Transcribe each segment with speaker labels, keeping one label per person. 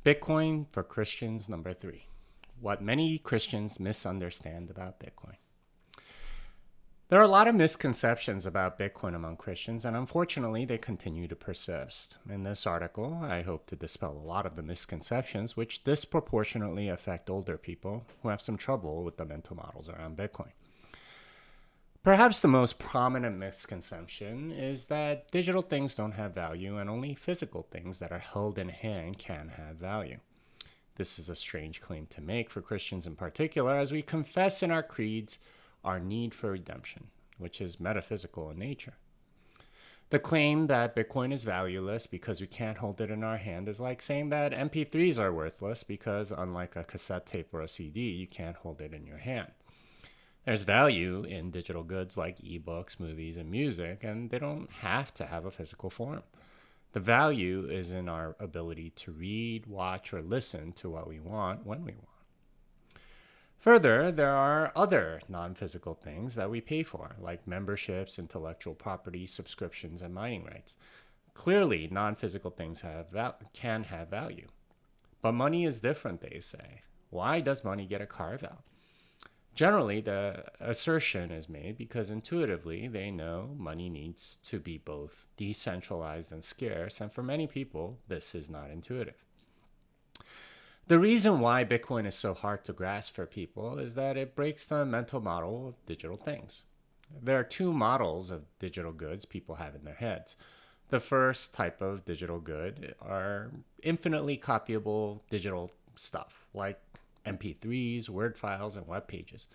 Speaker 1: Bitcoin for Christians, number 3. What many Christians misunderstand about Bitcoin. There are a lot of misconceptions about Bitcoin among Christians, and unfortunately, they continue to persist. In this article, I hope to dispel a lot of the misconceptions which disproportionately affect older people who have some trouble with the mental models around Bitcoin. Perhaps the most prominent misconception is that digital things don't have value and only physical things that are held in hand can have value. This is a strange claim to make for Christians in particular, as we confess in our creeds our need for redemption, which is metaphysical in nature. The claim that Bitcoin is valueless because we can't hold it in our hand is like saying that MP3s are worthless because, unlike a cassette tape or a CD, you can't hold it in your hand. There's value in digital goods like ebooks, movies, and music, and they don't have to have a physical form. The value is in our ability to read, watch, or listen to what we want when we want. Further, there are other non-physical things that we pay for, like memberships, intellectual property, subscriptions, and mining rights. Clearly, non-physical things can have value. But money is different, they say. Why does money get a carve-out? Generally, the assertion is made because intuitively they know money needs to be both decentralized and scarce, and for many people, this is not intuitive. The reason why Bitcoin is so hard to grasp for people is that it breaks the mental model of digital things. There are two models of digital goods people have in their heads. The first type of digital good are infinitely copyable digital stuff, like MP3s, Word files, and web pages.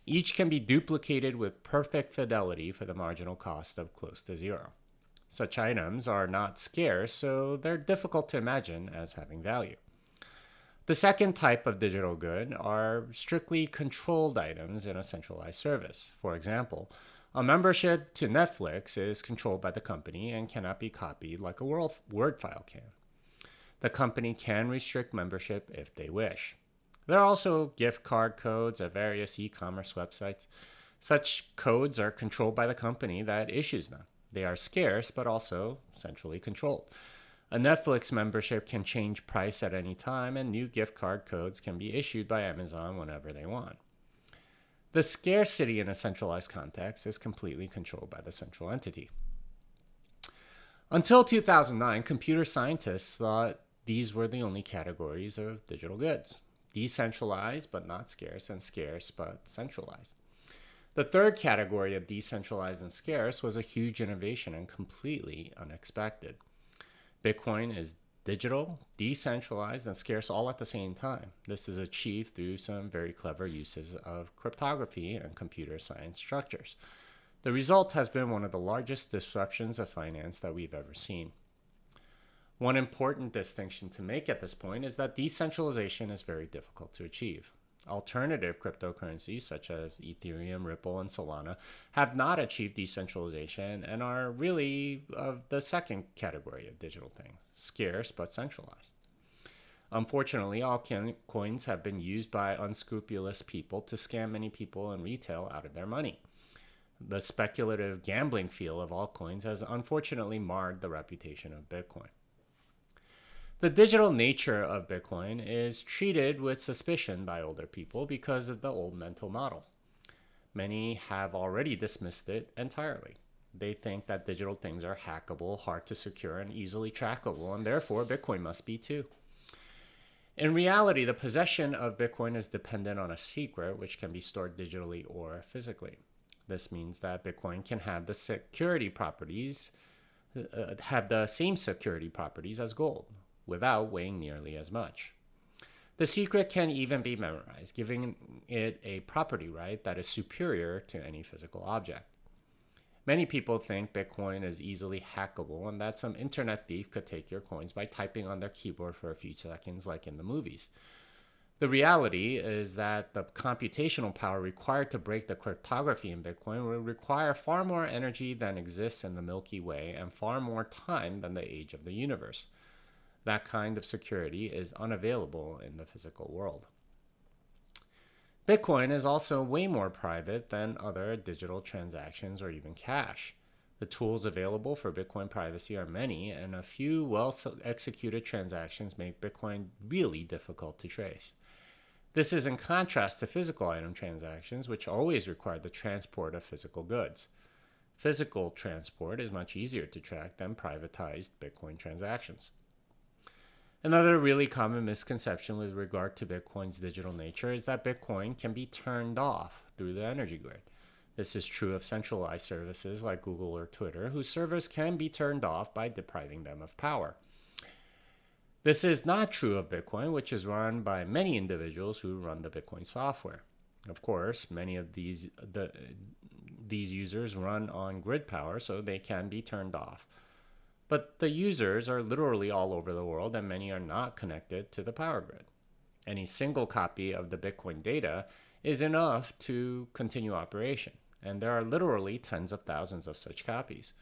Speaker 1: Each can be duplicated with perfect fidelity for the marginal cost of close to zero. Such items are not scarce, so they're difficult to imagine as having value. The second type of digital good are strictly controlled items in a centralized service. For example, a membership to Netflix is controlled by the company and cannot be copied like a Word file can. The company can restrict membership if they wish. There are also gift card codes at various e-commerce websites. Such codes are controlled by the company that issues them. They are scarce, but also centrally controlled. A Netflix membership can change price at any time, and new gift card codes can be issued by Amazon whenever they want. The scarcity in a centralized context is completely controlled by the central entity. Until 2009, computer scientists thought these were the only categories of digital goods: decentralized but not scarce, and scarce but centralized. The third category of decentralized and scarce was a huge innovation and completely unexpected. Bitcoin is digital, decentralized, and scarce all at the same time. This is achieved through some very clever uses of cryptography and computer science structures. The result has been one of the largest disruptions of finance that we've ever seen. One important distinction to make at this point is that decentralization is very difficult to achieve. Alternative cryptocurrencies such as Ethereum, Ripple, and Solana have not achieved decentralization and are really of the second category of digital things: scarce but centralized. Unfortunately, altcoins have been used by unscrupulous people to scam many people in retail out of their money. The speculative gambling feel of altcoins has unfortunately marred the reputation of Bitcoin. The digital nature of Bitcoin is treated with suspicion by older people because of the old mental model. Many have already dismissed it entirely. They think that digital things are hackable, hard to secure, and easily trackable, and therefore Bitcoin must be too. In reality, the possession of Bitcoin is dependent on a secret which can be stored digitally or physically. This means that Bitcoin can have the same security properties as gold, without weighing nearly as much. The secret can even be memorized, giving it a property right that is superior to any physical object. Many people think Bitcoin is easily hackable and that some internet thief could take your coins by typing on their keyboard for a few seconds, like in the movies. The reality is that the computational power required to break the cryptography in Bitcoin will require far more energy than exists in the Milky Way and far more time than the age of the universe. That kind of security is unavailable in the physical world. Bitcoin is also way more private than other digital transactions or even cash. The tools available for Bitcoin privacy are many, and a few well executed transactions make Bitcoin really difficult to trace. This is in contrast to physical item transactions, which always require the transport of physical goods. Physical transport is much easier to track than privatized Bitcoin transactions. Another really common misconception with regard to Bitcoin's digital nature is that Bitcoin can be turned off through the energy grid. This is true of centralized services like Google or Twitter, whose servers can be turned off by depriving them of power. This is not true of Bitcoin, which is run by many individuals who run the Bitcoin software. Of course, many of these users run on grid power, so they can be turned off. But the users are literally all over the world, and many are not connected to the power grid. Any single copy of the Bitcoin data is enough to continue operation, and there are literally tens of thousands of such copies.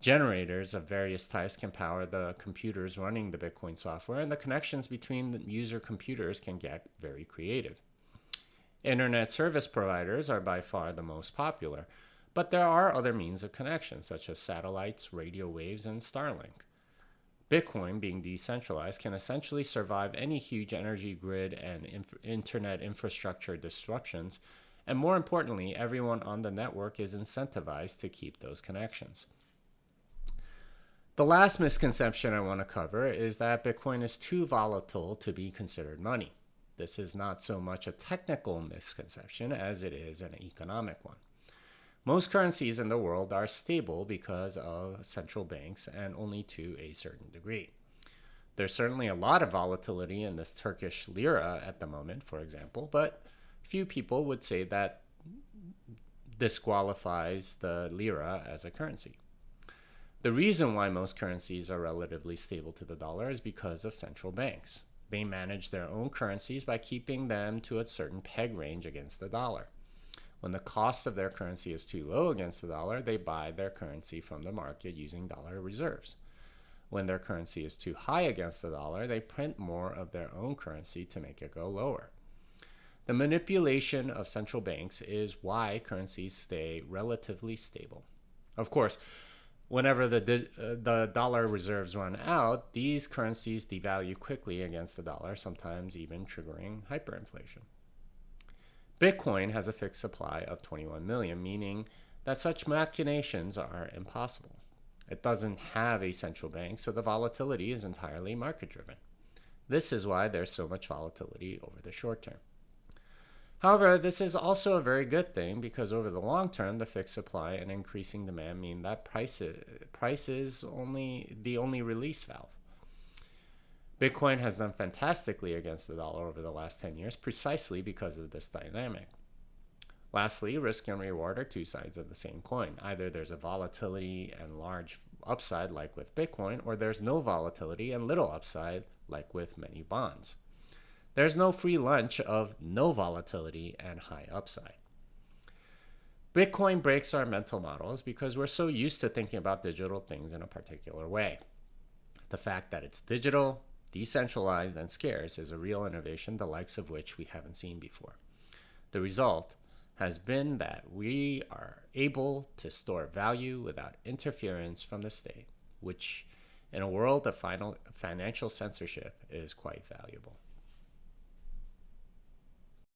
Speaker 1: Generators of various types can power the computers running the Bitcoin software, and the connections between the user computers can get very creative. Internet service providers are by far the most popular, but there are other means of connection, such as satellites, radio waves, and Starlink. Bitcoin, being decentralized, can essentially survive any huge energy grid and internet infrastructure disruptions, and more importantly, everyone on the network is incentivized to keep those connections. The last misconception I want to cover is that Bitcoin is too volatile to be considered money. This is not so much a technical misconception as it is an economic one. Most currencies in the world are stable because of central banks and only to a certain degree. There's certainly a lot of volatility in this Turkish lira at the moment, for example, but few people would say that disqualifies the lira as a currency. The reason why most currencies are relatively stable to the dollar is because of central banks. They manage their own currencies by keeping them to a certain peg range against the dollar. When the cost of their currency is too low against the dollar, they buy their currency from the market using dollar reserves. When their currency is too high against the dollar, they print more of their own currency to make it go lower. The manipulation of central banks is why currencies stay relatively stable. Of course, whenever the dollar reserves run out, these currencies devalue quickly against the dollar, sometimes even triggering hyperinflation. Bitcoin has a fixed supply of 21 million, meaning that such machinations are impossible. It doesn't have a central bank, so the volatility is entirely market-driven. This is why there's so much volatility over the short term. However, this is also a very good thing because over the long term, the fixed supply and increasing demand mean that price is the only release valve. Bitcoin has done fantastically against the dollar over the last 10 years precisely because of this dynamic. Lastly, risk and reward are two sides of the same coin. Either there's a volatility and large upside like with Bitcoin, or there's no volatility and little upside like with many bonds. There's no free lunch of no volatility and high upside. Bitcoin breaks our mental models because we're so used to thinking about digital things in a particular way. The fact that it's digital, decentralized, and scarce is a real innovation, the likes of which we haven't seen before. The result has been that we are able to store value without interference from the state, which in a world of financial censorship is quite valuable.